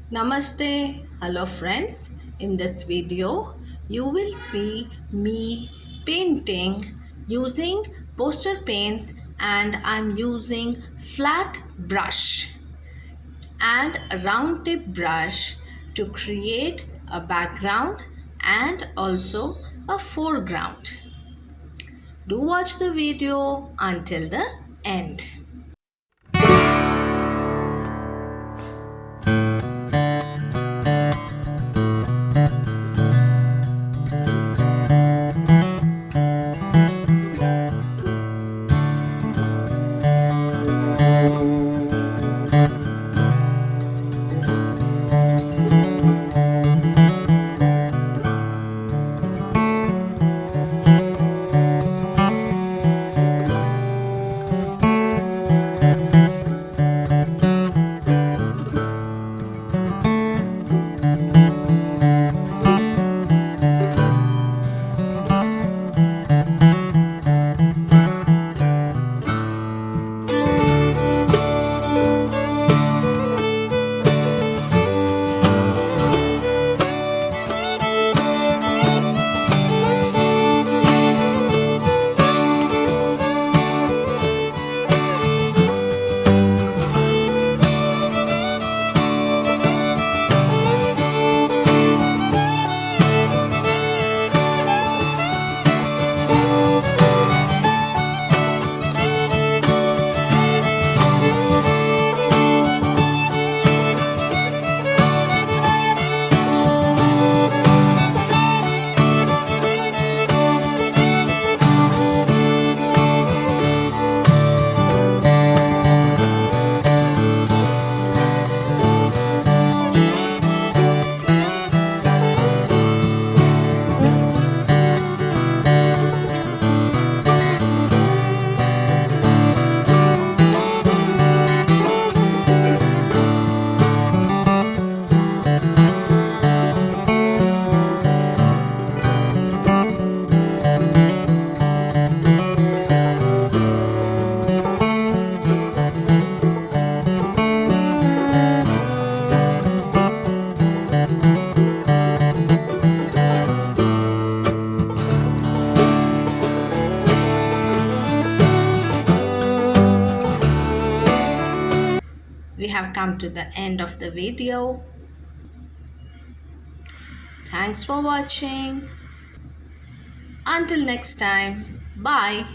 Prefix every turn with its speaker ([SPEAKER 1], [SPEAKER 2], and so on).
[SPEAKER 1] Namaste, hello friends. In this video, you will see me painting using poster paints and I'm using flat brush and a round tip brush to create a background and also a foreground. Do watch the video until the end. We have come to the end of the video. Thanks for watching. Until next time, bye.